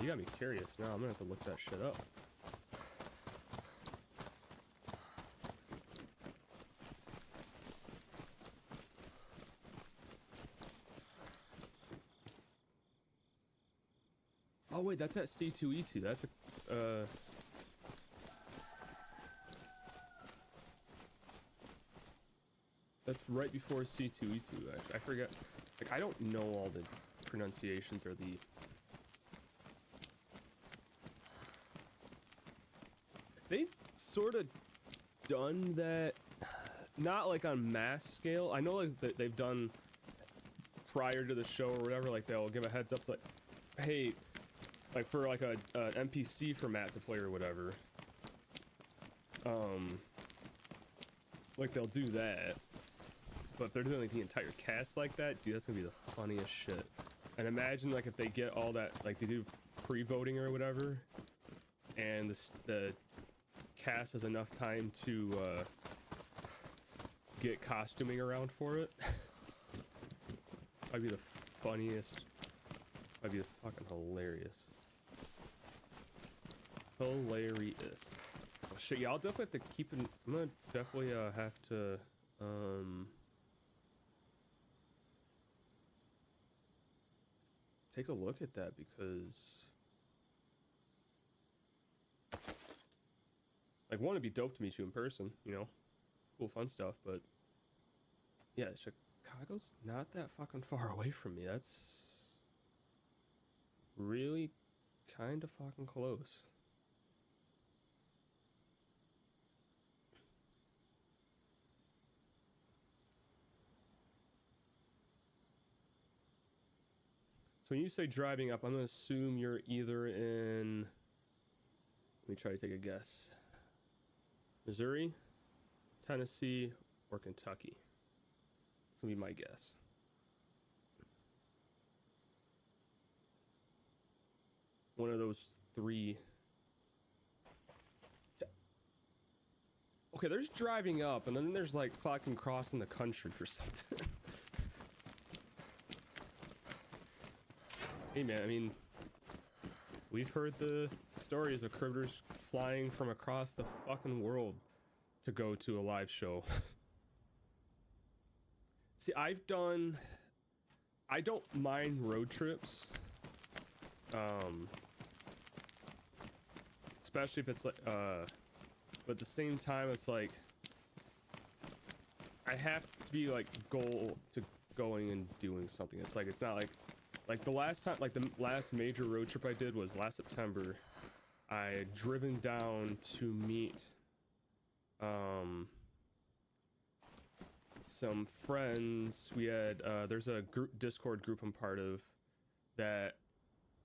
You got me curious now. I'm gonna have to look that shit up. Oh wait, that's at C2E2. That's a that's right before C2E2. Actually, I forget. Like, I don't know all the pronunciations or the. They've sort of done that, not like on mass scale. I know like they've done prior to the show or whatever. Like they'll give a heads up to like, hey, like for like a NPC for Matt to play or whatever. Like they'll do that. But if they're doing like the entire cast like that, dude, that's gonna be the funniest shit. And imagine like if they get all that, like they do pre-voting or whatever, and the cast has enough time to get costuming around for it. That'd be the funniest. That'd be fucking hilarious. Hilarious. Oh shit, yeah, I'll definitely have to keep in. I'm gonna definitely have to take a look at that, because like, one, it'd be dope to meet you in person, you know, cool fun stuff, but yeah, Chicago's not that fucking far away from me. That's really kind of fucking close. So when you say driving up, I'm gonna assume you're either in, let me try to take a guess, Missouri, Tennessee, or Kentucky. That's gonna be my guess. One of those three. Okay, there's driving up, and then there's like fucking crossing the country for something. Hey man, I mean, we've heard the stories of critters flying from across the fucking world to go to a live show. See, I don't mind road trips. Especially if it's like, but at the same time, it's like, I have to be like goal to going and doing something. It's like, it's not like the last time, like the last major road trip I did was last September. I had driven down to meet some friends. We had there's a group Discord group I'm part of that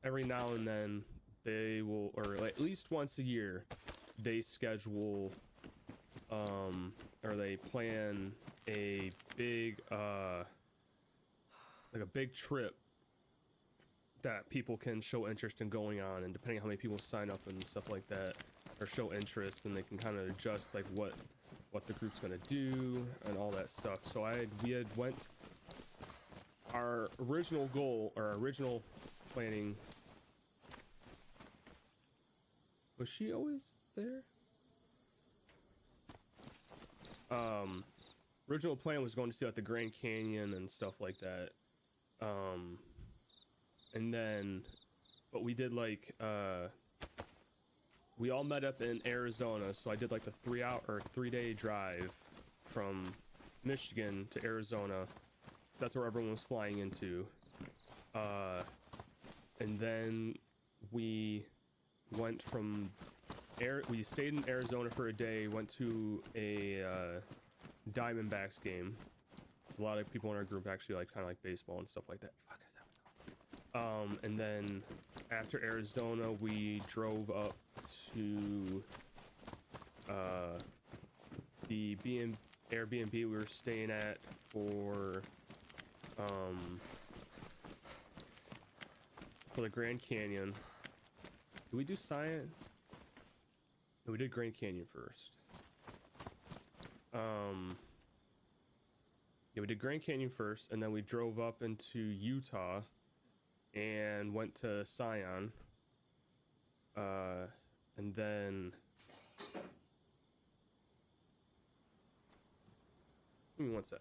every now and then they will, or like at least once a year, they schedule or they plan a big like a big trip that people can show interest in going on, and depending on how many people sign up and stuff like that or show interest, then they can kind of adjust like what the group's gonna do and all that stuff. So we had went, our original goal or our original planning, was she always there? Original plan was going to see like the Grand Canyon and stuff like that. And then, but we did like, we all met up in Arizona. So I did like the 3-day drive from Michigan to Arizona. So that's where everyone was flying into. And then we went from we stayed in Arizona for a day, went to a Diamondbacks game. There's a lot of people in our group actually like kind of like baseball and stuff like that. Fuck, and then after Arizona, we drove up to the Airbnb we were staying at for the Grand Canyon. Did we do Cyan? No, we did Grand Canyon first. Yeah, we did Grand Canyon first, and then we drove up into Utah and went to Scion. And then give me one sec.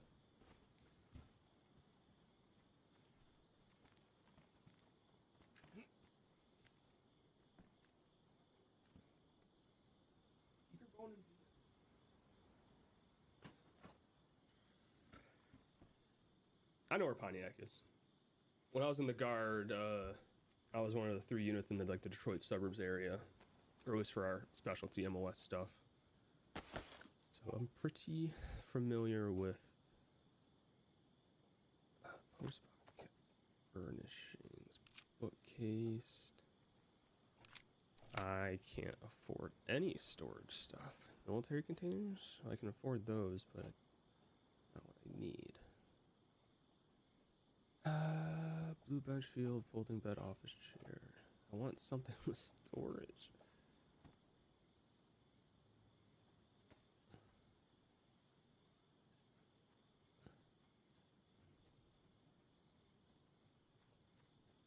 I know where Pontiac is. When I was in the Guard, I was one of the 3 units in the like the Detroit suburbs area, or at least for our specialty MOS stuff. So I'm pretty familiar with post-apocalyptic furnishings, bookcase. I can't afford any storage stuff. Military containers? I can afford those, but not what I need. Blue bench field, folding bed, office chair. I want something with storage.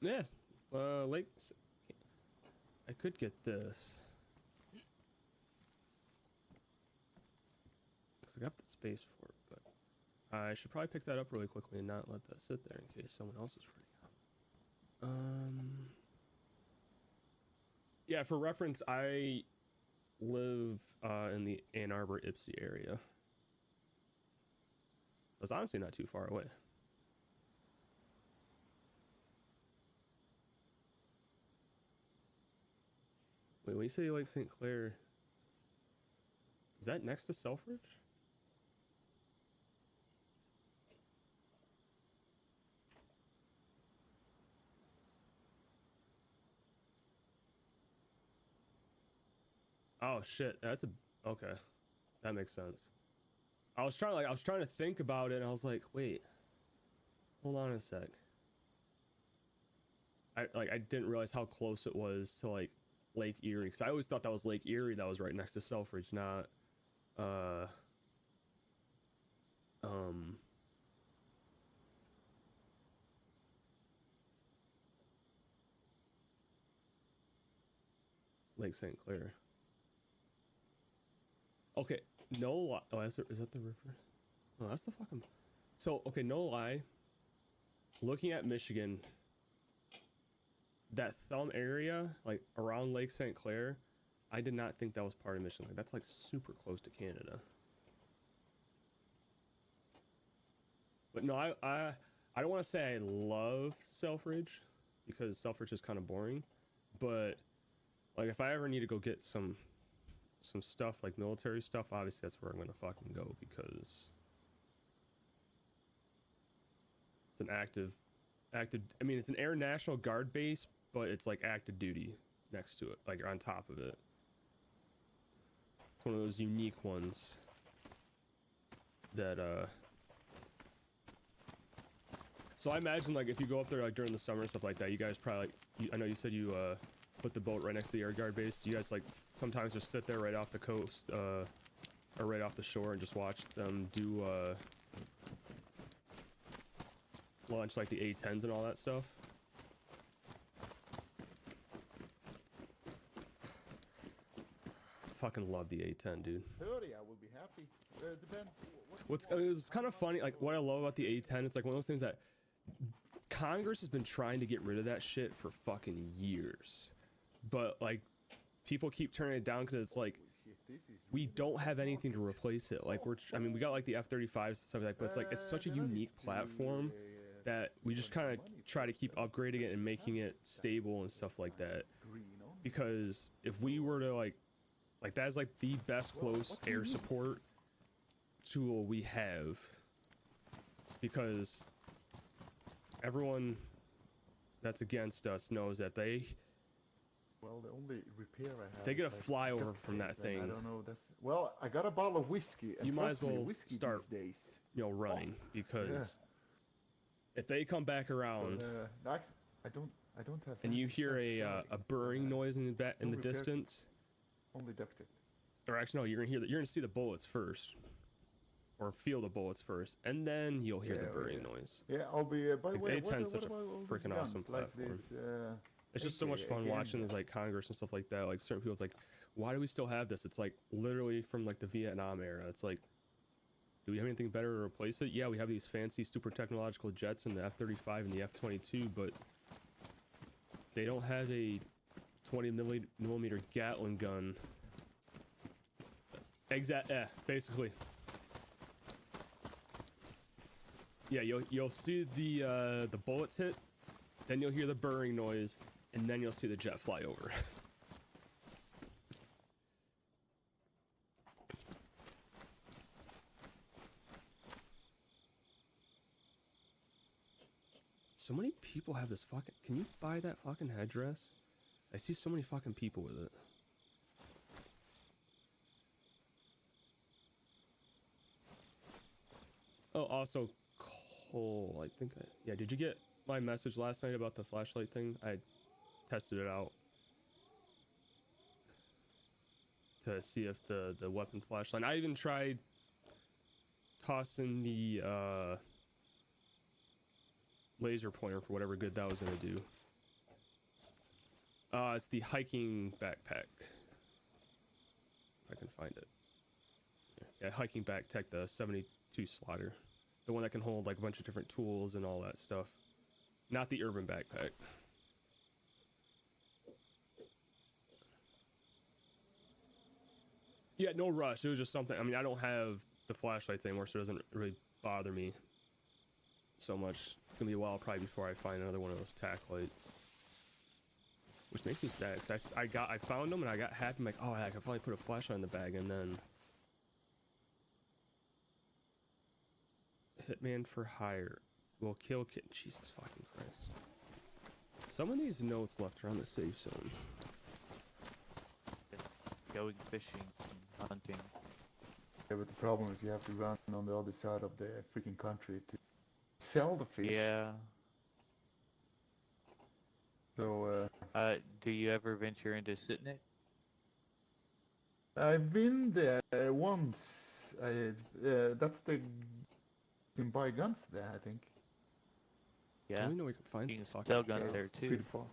Yeah, lakes. I could get this. Because I got the space for it, but I should probably pick that up really quickly and not let that sit there in case someone else is running out. Yeah, for reference, I live in the Ann Arbor, Ipsy area. It's honestly not too far away. Wait, when you say you like St. Clair, is that next to Selfridge? Oh shit, that's a okay. That makes sense. I was trying to think about it and I was like, wait. Hold on a sec. I didn't realize how close it was to like Lake Erie, because I always thought that was Lake Erie that was right next to Selfridge, not Lake St. Clair. Okay, no lie. Oh, is that the river? Oh, that's the fucking. So, okay, no lie. Looking at Michigan, that thumb area, like around Lake St. Clair, I did not think that was part of Michigan. Like, that's like super close to Canada. But no, I don't want to say I love Selfridge, because Selfridge is kind of boring. But like, if I ever need to go get some stuff, like military stuff, obviously that's where I'm gonna fucking go, because it's an active I mean, it's an Air National Guard base, but it's like active duty next to it, like on top of it. It's one of those unique ones that so I imagine, like, if you go up there like during the summer and stuff like that, you guys probably I know you said you put the boat right next to the Air Guard base. Do you guys like sometimes just sit there right off the coast or right off the shore and just watch them do launch like the A-10s and all that stuff? Fucking love the A-10, dude. 30, I will be happy. Depends. It's kind of funny, like what I love about the A-10, it's like one of those things that Congress has been trying to get rid of that shit for fucking years, but like people keep turning it down because it's like we don't have anything to replace it. Like I mean, we got like the F-35s and stuff like that, but it's like it's such a unique platform that we just kind of try to keep upgrading it and making it stable and stuff like that. Because if we were to like that is like the best close air support tool we have, because everyone that's against us knows that well, the only repair I have, they get a flyover from that thing. I don't know. Well, I got a bottle of whiskey. You might as well start, running, because if they come back around, I don't have. And you hear a burring noise in the distance. Only ducted. Or actually, no, you're gonna see the bullets first, or feel the bullets first, and then you'll hear the burring noise. Yeah, I'll be. By the way, A-10's such a freaking awesome platform. Like this, It's just so much fun watching like Congress and stuff like that. Like certain people's like, why do we still have this? It's like literally from like the Vietnam era. It's like, do we have anything better to replace it? Yeah, we have these fancy super technological jets in the F-35 and the F-22, but they don't have a 20mm Gatling gun. Basically. Yeah, you'll see the bullets hit, then you'll hear the burring noise, and then you'll see the jet fly over. So many people have this fucking... Can you buy that fucking headdress? I see so many fucking people with it. Oh, also, Cole, I think yeah, did you get my message last night about the flashlight thing? I tested it out to see if the weapon flashlight... I even tried tossing the laser pointer for whatever good that was gonna do. It's the hiking backpack. If I can find it. Yeah, hiking backpack, the 72 slaughter. The one that can hold like a bunch of different tools and all that stuff. Not the urban backpack. Yeah, no rush. It was just something. I mean, I don't have the flashlights anymore, so it doesn't really bother me so much. It's gonna be a while probably before I find another one of those tack lights. Which makes me sad, cause I found them and I got happy. I'm like, oh, I could probably put a flashlight in the bag, and then Hitman for hire will kill kid. Jesus fucking Christ! Some of these notes left around the safe zone. Going fishing, and hunting. Yeah, but the problem is you have to run on the other side of the freaking country to sell the fish. Yeah. So, do you ever venture into Sitnik? I've been there once. That's the... You can buy guns there, I think. Yeah. We know we can find You can some sell fucking... guns there It's too. pretty far.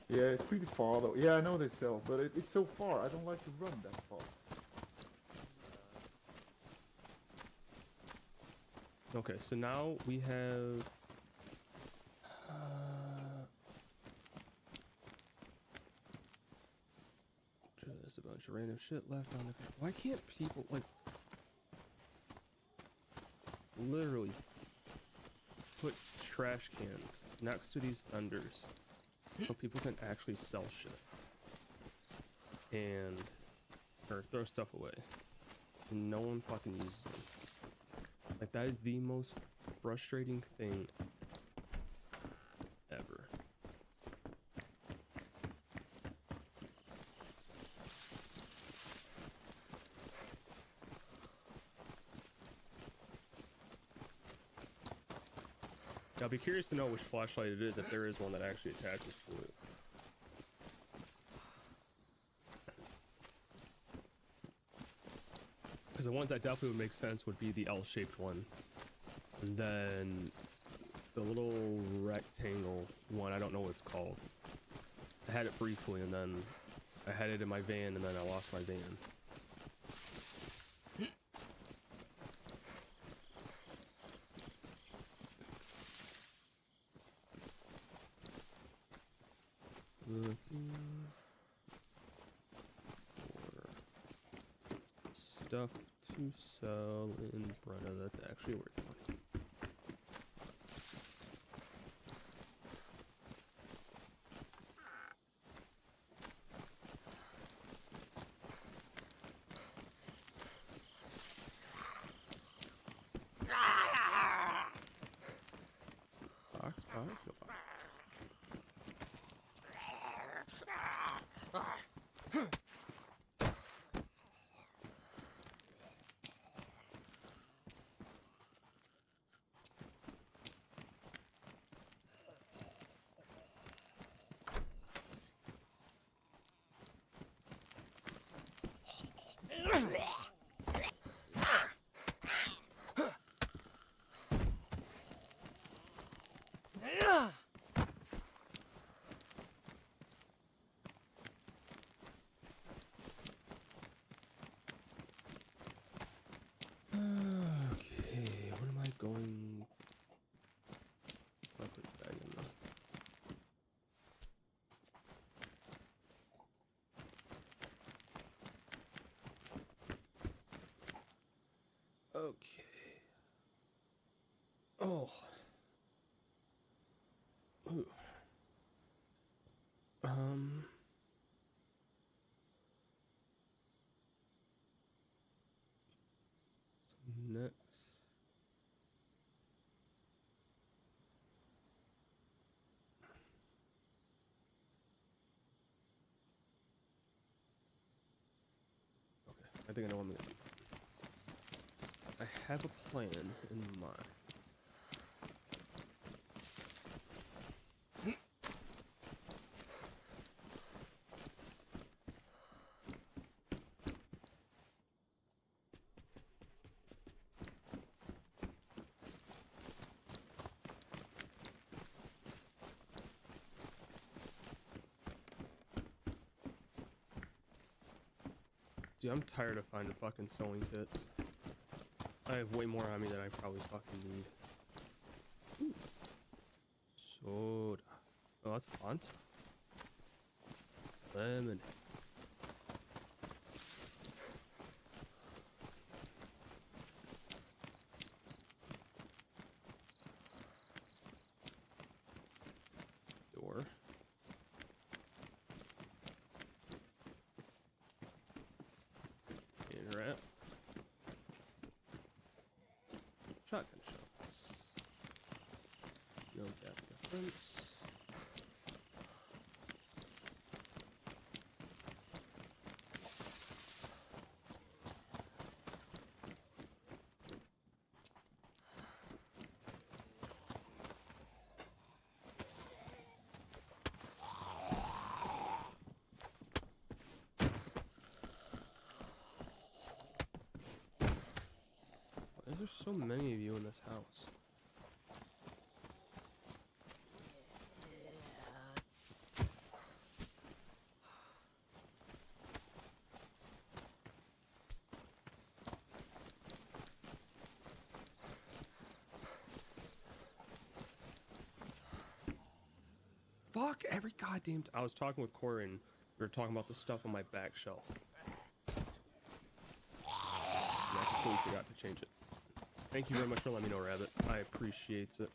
Yeah, it's pretty far though. Yeah, I know they sell, but it's so far. I don't like to run that far. Okay, so now we have... There's a bunch of random shit left on the... Why can't people, like... literally put trash cans next to these vendors so people can actually sell shit and or throw stuff away and no one fucking uses them? Like, that is the most frustrating thing ever. I'll be curious to know which flashlight it is, if there is one that actually attaches to it. Because the ones that definitely would make sense would be the L-shaped one. And then the little rectangle one, I don't know what it's called. I had it briefly and then I had it in my van and then I lost my van. Stuff to sell in Brenda that's actually worth money. Box, no box. Okay. Oh. Ooh. Next. Okay, I think I know what I'm gonna do. I have a plan in mind. Dude, I'm tired of finding fucking sewing kits. I have way more on me than I probably fucking need. Ooh. Soda. Oh, that's Fanta. Lemon. Door. Wrap. Shotgun shells. No gap difference. Why is there so many of you in this house? Fuck every goddamn I was talking with Corey and we were talking about the stuff on my back shelf. And I completely forgot to change it. Thank you very much for letting me know, Rabbit. I appreciate it.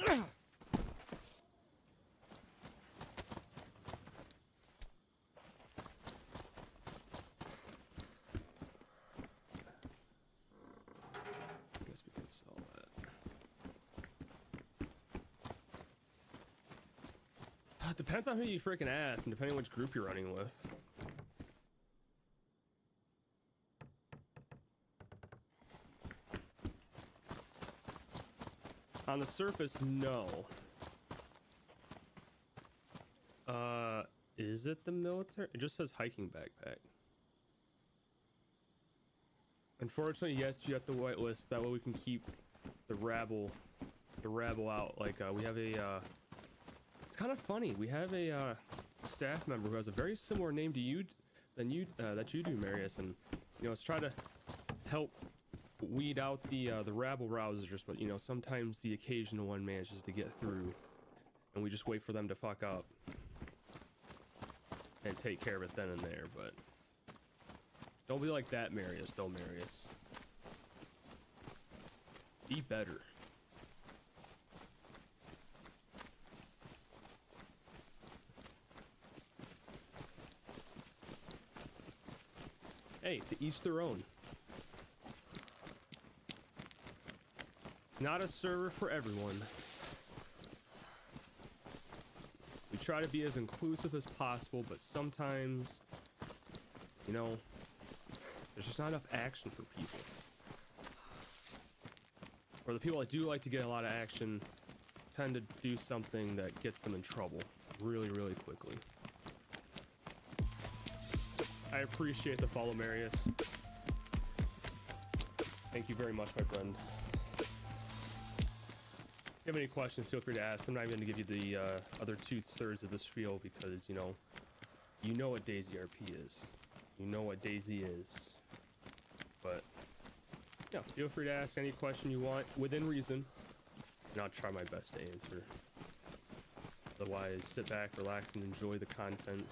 I guess we can sell that. It depends on who you freaking ask and depending on which group you're running with. On the surface, no. Is it the military? It just says hiking backpack. Unfortunately, yes, you have to whitelist. That way we can keep the rabble out. Like, we have a, it's kind of funny. We have a, staff member who has a very similar name to you, that you do, Marius, and, you know, let's try to help weed out the rabble rousers, but you know, sometimes the occasional one manages to get through and we just wait for them to fuck up and take care of it then and there. But don't be like that, Marius, though. Marius, be better. Hey, to each their own. It's not a server for everyone. We try to be as inclusive as possible, but sometimes, you know, there's just not enough action for people. Or the people that do like to get a lot of action tend to do something that gets them in trouble really, really quickly. I appreciate the follow, Marius. Thank you very much, my friend. If you have any questions, feel free to ask. I'm not even going to give you the other 2/3 of the spiel because, you know what DayZ RP is. You know what DayZ is. But, yeah, feel free to ask any question you want within reason, and I'll try my best to answer. Otherwise, sit back, relax, and enjoy the content.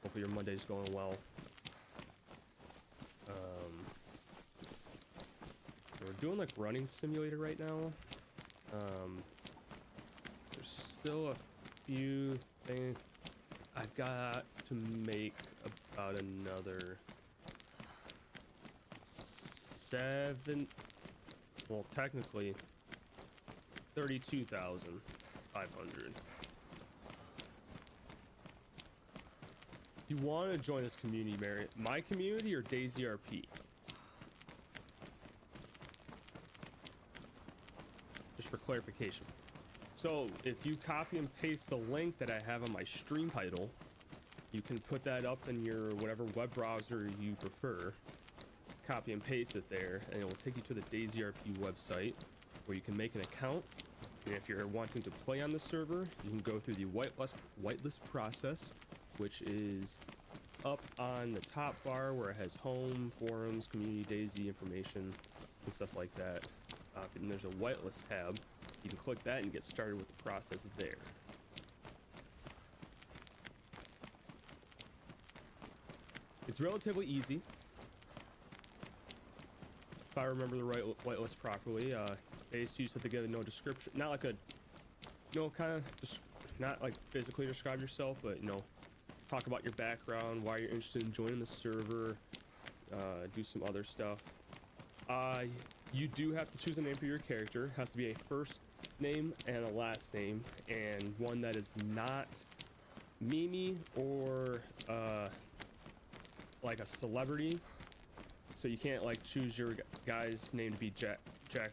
Hopefully your Monday's going well. doing like running simulator right now. There's still a few things I've got to make about another 7, well technically 32,500. You want to join this community, Mary? My community or DayZ? Just for clarification. So if you copy and paste the link that I have on my stream title, you can put that up in your whatever web browser you prefer. Copy and paste it there, and it will take you to the DayZ website where you can make an account. And if you're wanting to play on the server, you can go through the whitelist process, which is up on the top bar where it has home, forums, community, DayZ information, and stuff like that. And there's a whitelist tab. You can click that and get started with the process there. It's relatively easy. If I remember the right whitelist properly, they used to have to get a no description, not like a, kind of, not like physically describe yourself, but talk about your background, why you're interested in joining the server, do some other stuff. You do have to choose a name for your character. It has to be a first name and a last name, and one that is not Mimi or like a celebrity. So you can't like choose your guy's name to be Jack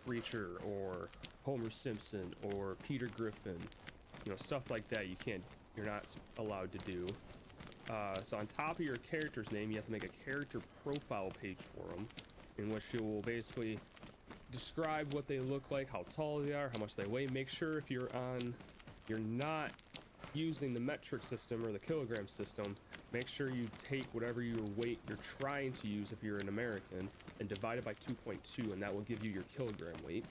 Reacher or Homer Simpson or Peter Griffin, stuff like that. You're not allowed to do. So on top of your character's name, you have to make a character profile page for them, in which you will basically describe what they look like, how tall they are, how much they weigh. Make sure if you're not using the metric system or the kilogram system, make sure you take whatever your weight you're trying to use if you're an American and divide it by 2.2, and that will give you your kilogram weight.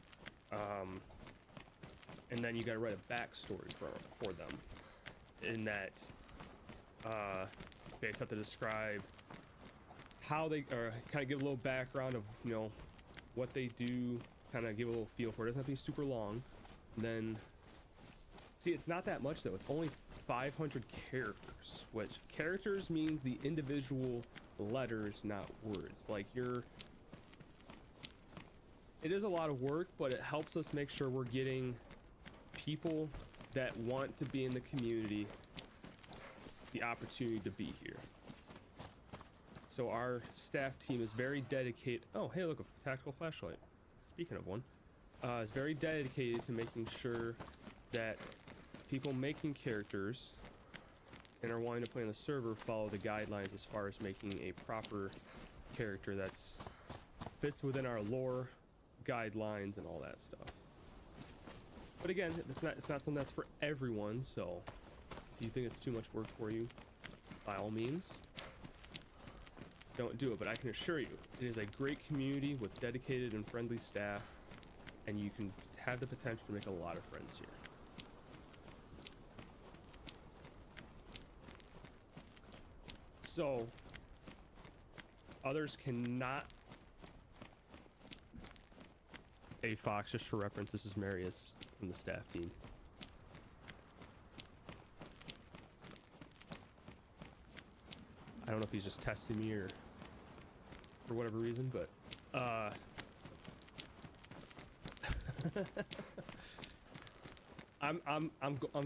And then you gotta write a backstory for them, in that they have to describe how they, or kind of give a little background of what they do, kind of give a little feel for it. It doesn't have to be super long. And then see, it's not that much though. It's only 500 characters, which characters means the individual letters, not words. Like it is a lot of work, but it helps us make sure we're getting people that want to be in the community the opportunity to be here. So our staff team is very dedicated. Oh, hey, look, a tactical flashlight. Speaking of one, is very dedicated to making sure that people making characters and are wanting to play on the server follow the guidelines as far as making a proper character that's fits within our lore guidelines and all that stuff. But again, it's not something that's for everyone. So if you think it's too much work for you, by all means, don't do it. But I can assure you, it is a great community with dedicated and friendly staff, and you can have the potential to make a lot of friends here. So others cannot. Hey Fox, just for reference, this is Marius from the staff team. I don't know if he's just testing me or for whatever reason, but I'm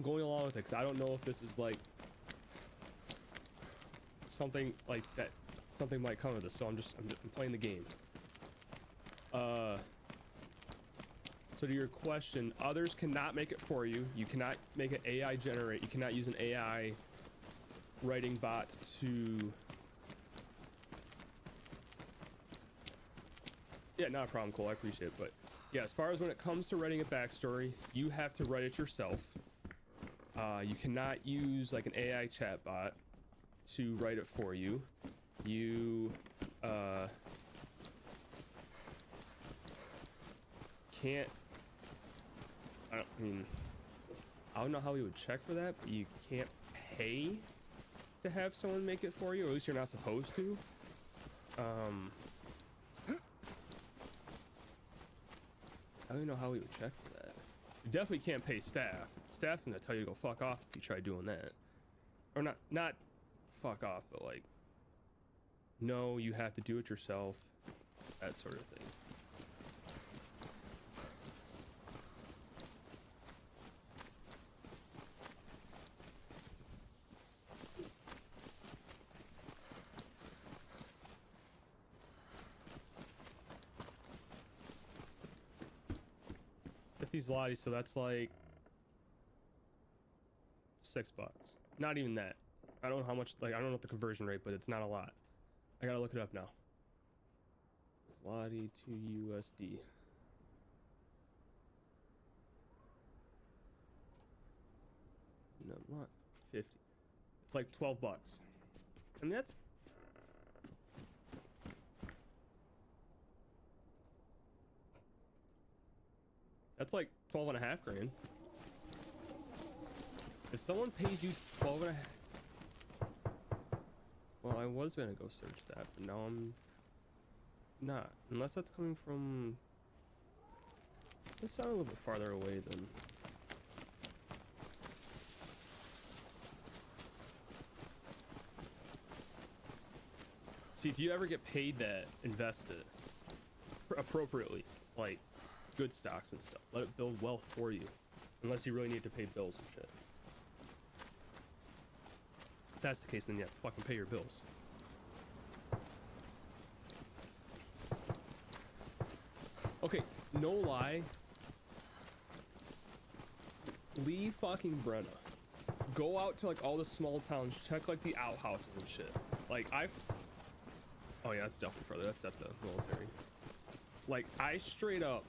going along with it because I don't know if this is like something like that. Something might come of this, so I'm playing the game. So to your question, others cannot make it for you. You cannot make an AI generate. You cannot use an AI writing bot to. Yeah, not a problem, Cole. I appreciate it. But yeah, as far as when it comes to writing a backstory, you have to write it yourself. You cannot use like an AI chatbot to write it for you. You can't. I don't know how we would check for that, but you can't pay to have someone make it for you, or at least you're not supposed to. I don't even know how we would check for that. You definitely can't pay staff. Staff's gonna tell you to go fuck off if you try doing that. Or not fuck off, but like, no, you have to do it yourself. That sort of thing. These lotties, so that's like $6. Not even that. I don't know how much, like, I don't know what the conversion rate, but it's not a lot. I gotta look it up now. Zloty to USD. No, not 50. It's like $12. I mean, that's like 12 and a half grand. If someone pays you 12 and a half, well, I was gonna go search that, but now I'm not. Unless that's coming from, this sounds a little bit farther away than. See, if you ever get paid that, invest it appropriately, like good stocks and stuff. Let it build wealth for you, unless you really need to pay bills and shit. If that's the case, then yeah, fucking pay your bills. Okay, no lie. Leave fucking Brenna. Go out to like all the small towns, check like the outhouses and shit. Like oh yeah, that's definitely further. That's at the military. Like I straight up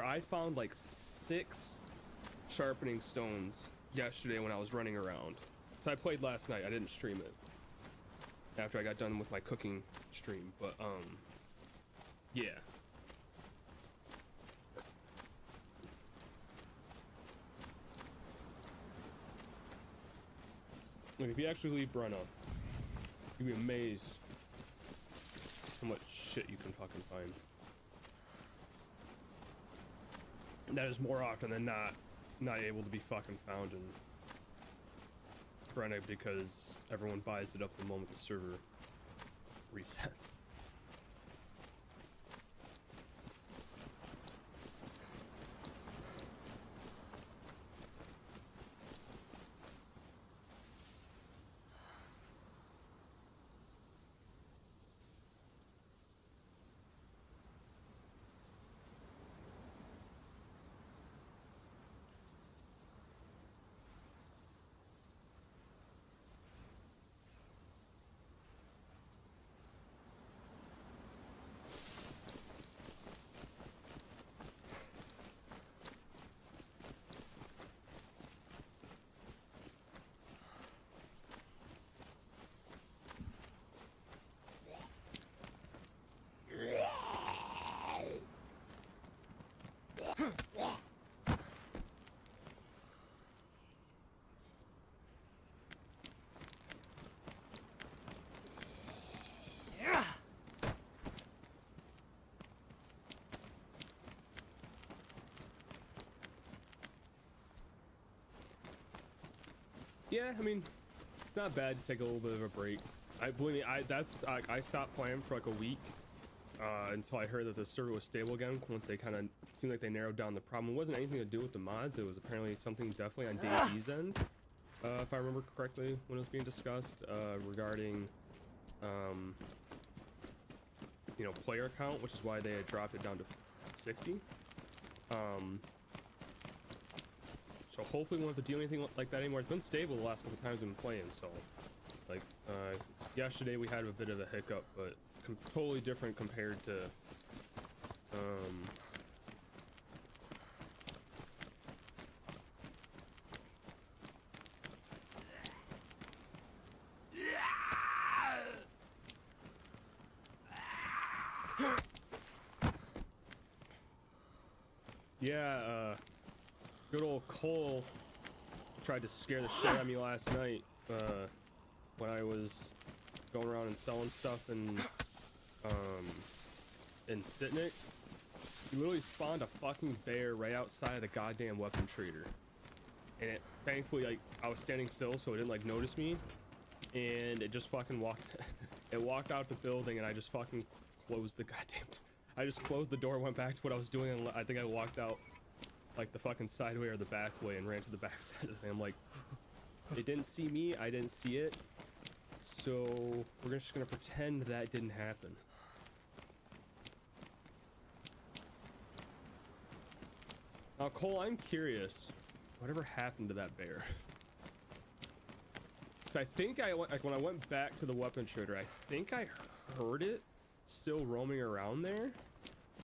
I found like 6 sharpening stones yesterday when I was running around. So I played last night. I didn't stream it after I got done with my cooking stream, but yeah. Like if you actually leave Brenna, you'd be amazed how much shit you can fucking find. That is more often than not able to be fucking found in Brenna because everyone buys it up the moment the server resets. Yeah, I mean, it's not bad to take a little bit of a break. Believe me, I stopped playing for like a week until I heard that the server was stable again. Once they kind of seemed like they narrowed down the problem, it wasn't anything to do with the mods. It was apparently something definitely on DayZ's end, if I remember correctly when it was being discussed regarding, you know, player count, which is why they had dropped it down to 60. So hopefully we won't have to do anything like that anymore. It's been stable the last couple times we've been playing, so like yesterday we had a bit of a hiccup, but totally different compared to yeah, good old Cole tried to scare the shit out of me last night when I was going around and selling stuff in Sitnik, he literally spawned a fucking bear right outside of the goddamn weapon trader. And it, thankfully, like, I was standing still, so it didn't, like, notice me. And it just fucking walked, it walked out the building, and I just fucking closed the goddamn, I just closed the door, went back to what I was doing, and I think I walked out, like, the fucking side way or the back way, and ran to the back side of it. I'm like, it didn't see me, I didn't see it. So, we're just gonna pretend that didn't happen. Now, Cole, I'm curious, whatever happened to that bear? I think like when I went back to the weapon trader, I think I heard it still roaming around there.